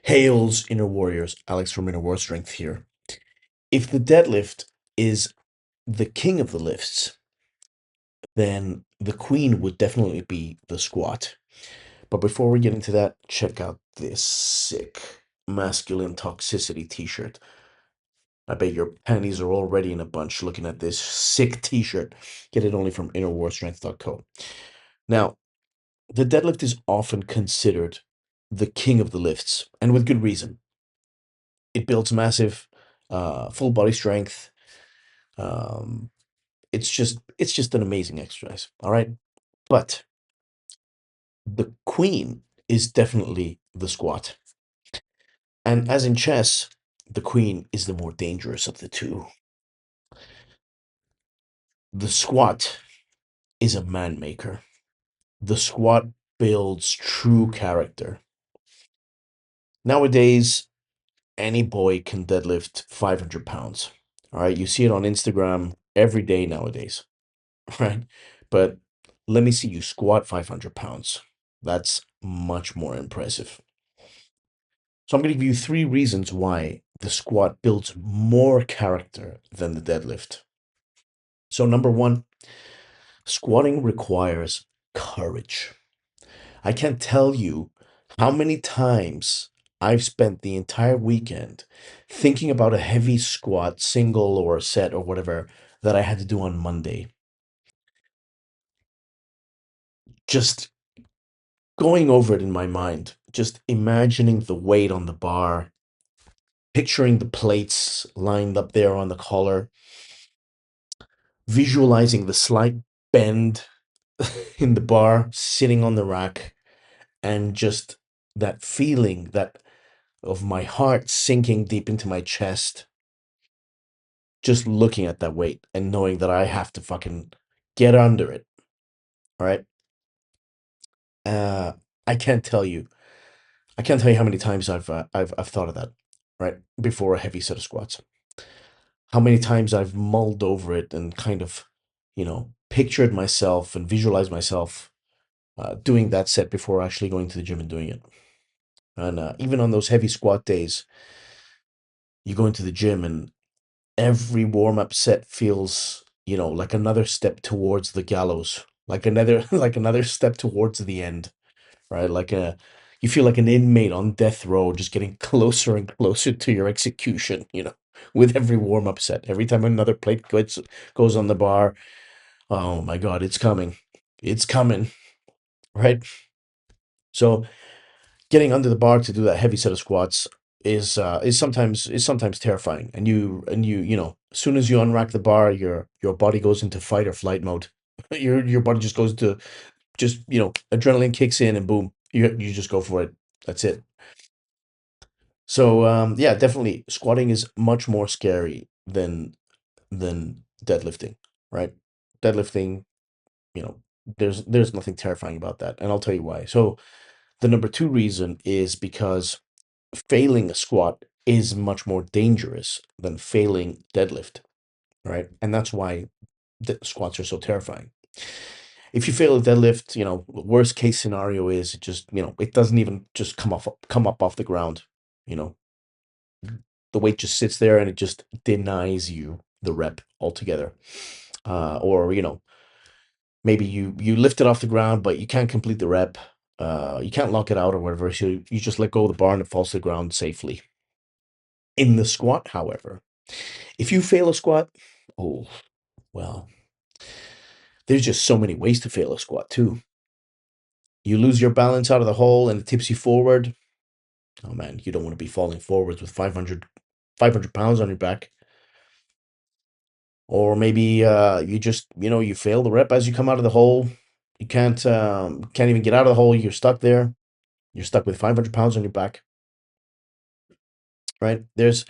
Hails, Inner Warriors. Alex from Inner War Strength here. If the deadlift is the king of the lifts, then the queen would definitely be the squat. But before we get into that, check out this sick masculine toxicity t-shirt. I bet your panties are already in a bunch looking at this sick t-shirt. Get it only from innerwarstrength.co. Now, the deadlift is often considered the king of the lifts, and with good reason. It builds massive full body strength. Um, it's just an amazing exercise. All right, but the queen is definitely the squat, and as in chess, the queen is the more dangerous of the two. The squat is a man maker. The squat builds true character. Nowadays, any boy can deadlift 500 pounds. All right, you see it on Instagram every day nowadays. Right? But let me see you squat 500 pounds. That's much more impressive. So I'm going to give you three reasons why the squat builds more character than the deadlift. So, number one, squatting requires courage. I can't tell you how many times I've spent the entire weekend thinking about a heavy squat, single or set or whatever, that I had to do on Monday. Just going over it in my mind, just imagining the weight on the bar, picturing the plates lined up there on the collar, visualizing the slight bend in the bar sitting on the rack, and just that feeling that of my heart sinking deep into my chest, just looking at that weight and knowing that I have to fucking get under it. All right. Uh, I can't tell you. I can't tell you how many times I've thought of that. Right before a heavy set of squats. How many times I've mulled over it and kind of, pictured myself and visualized myself doing that set before actually going to the gym and doing it. And even on those heavy squat days, you go into the gym and every warm up set feels, like another step towards the gallows, like another like another step towards the end, right? You feel like an inmate on death row, just getting closer and closer to your execution, with every warm up set. Every time another plate goes on the bar, oh my God, it's coming. It's coming, right? So getting under the bar to do that heavy set of squats is sometimes terrifying. And as soon as you unrack the bar, your body goes into fight or flight mode. Your body just goes to just adrenaline kicks in and boom, you just go for it. That's it. So yeah, definitely squatting is much more scary than deadlifting, right? Deadlifting, you know, there's nothing terrifying about that, and I'll tell you why. So the number two reason is because failing a squat is much more dangerous than failing deadlift, right? And that's why squats are so terrifying. If you fail a deadlift, worst case scenario is it doesn't even just come up off the ground. You know, the weight just sits there and it just denies you the rep altogether. Or maybe you lift it off the ground, but you can't complete the rep. You can't lock it out or whatever. So you just let go of the bar and it falls to the ground safely. In the squat, however, if you fail a squat, oh, well, there's just so many ways to fail a squat too. You lose your balance out of the hole and it tips you forward. Oh man, you don't want to be falling forwards with 500 pounds on your back. Or maybe you just, you fail the rep as you come out of the hole. You can't even get out of the hole. You're stuck there. You're stuck with 500 pounds on your back, right? There's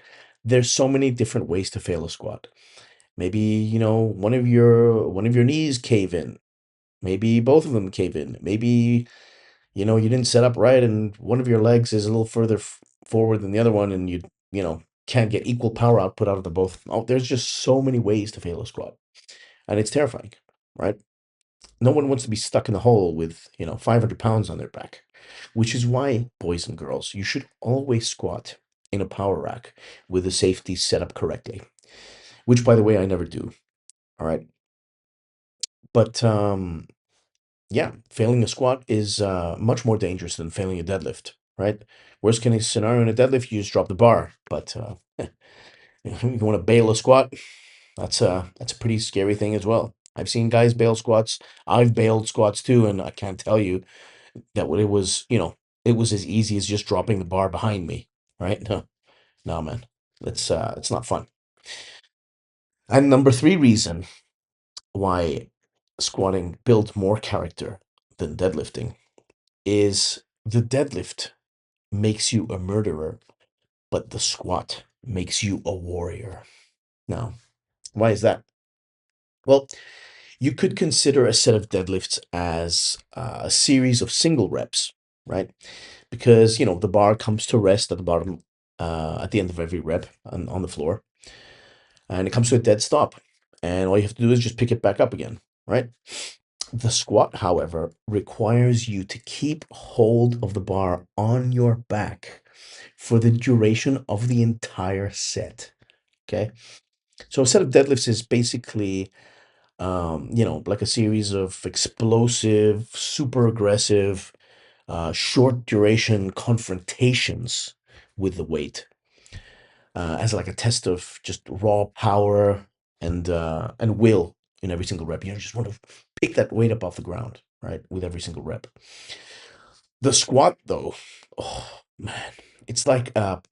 so many different ways to fail a squat. Maybe, one of your knees cave in. Maybe both of them cave in. Maybe, you didn't set up right and one of your legs is a little further forward than the other one and can't get equal power output out of the both. Oh, there's just so many ways to fail a squat. And it's terrifying, right? No one wants to be stuck in the hole with, 500 pounds on their back. which is why, boys and girls, you should always squat in a power rack with the safety set up correctly, which, by the way, I never do. All right. But yeah, failing a squat is much more dangerous than failing a deadlift, right? Worst case scenario in a deadlift, you just drop the bar. But you want to bail a squat, that's a pretty scary thing as well. I've seen guys bail squats. I've bailed squats too, and I can't tell you that what it was, it was as easy as just dropping the bar behind me, right? No, no, man. It's not fun. And number three reason why squatting builds more character than deadlifting is the deadlift makes you a murderer, but the squat makes you a warrior. Now, why is that? Well, you could consider a set of deadlifts as a series of single reps, right? Because, the bar comes to rest at the bottom, at the end of every rep on the floor, and it comes to a dead stop. And all you have to do is just pick it back up again, right? The squat, however, requires you to keep hold of the bar on your back for the duration of the entire set. Okay. So a set of deadlifts is basically, like a series of explosive, super aggressive, short duration confrontations with the weight, as like a test of just raw power and will in every single rep. You just want to pick that weight up off the ground, right, with every single rep. The squat, though, oh man, it's like a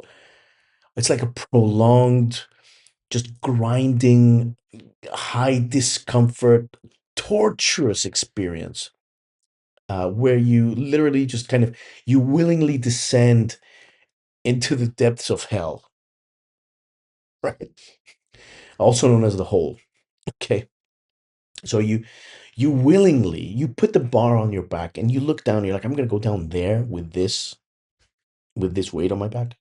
it's like a prolonged, just grinding, high discomfort, torturous experience, where you literally just you willingly descend into the depths of hell, right? Also known as the hole. Okay. So you willingly you put the bar on your back and you look down, you're like, I'm gonna go down there with this weight on my back.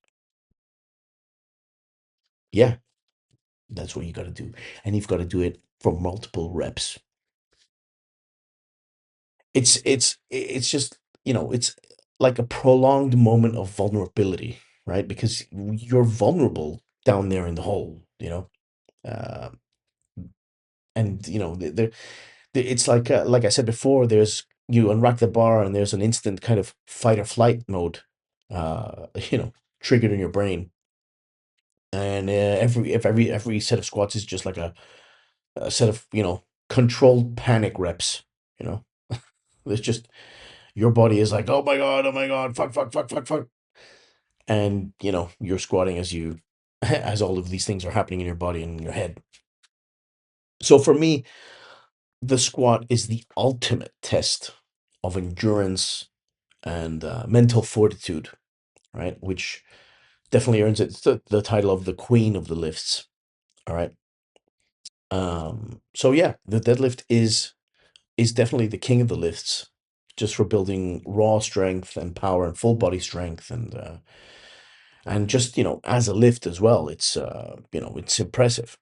Yeah, that's what you gotta do. And you've got to do it for multiple reps. It's just, it's like a prolonged moment of vulnerability, right? Because you're vulnerable down there in the hole, uh, and it's like I said before, there's you unrack the bar and there's an instant kind of fight or flight mode, uh, you know, triggered in your brain, and every set of squats is just like a set of controlled panic reps, you know. It's just your body is like, oh my god, fuck, fuck, fuck, fuck, fuck. And, you're squatting as as all of these things are happening in your body and in your head. So for me, the squat is the ultimate test of endurance and mental fortitude, right? Which definitely earns it the title of the queen of the lifts. All right. So yeah, the deadlift is definitely the king of the lifts, just for building raw strength and power and full body strength and just as a lift as well. It's impressive.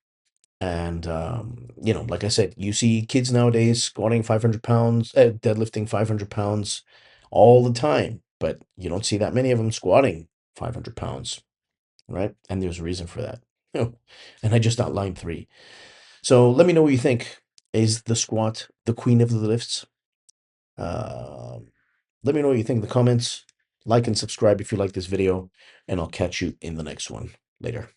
And like I said, you see kids nowadays squatting 500 pounds, deadlifting 500 pounds all the time, but you don't see that many of them squatting 500 pounds, right? And there's a reason for that. And I just outlined three. So let me know what you think. Is the squat the queen of the lifts? Um Let me know what you think in the comments. Like and subscribe if you like this video, and I'll catch you in the next one. Later.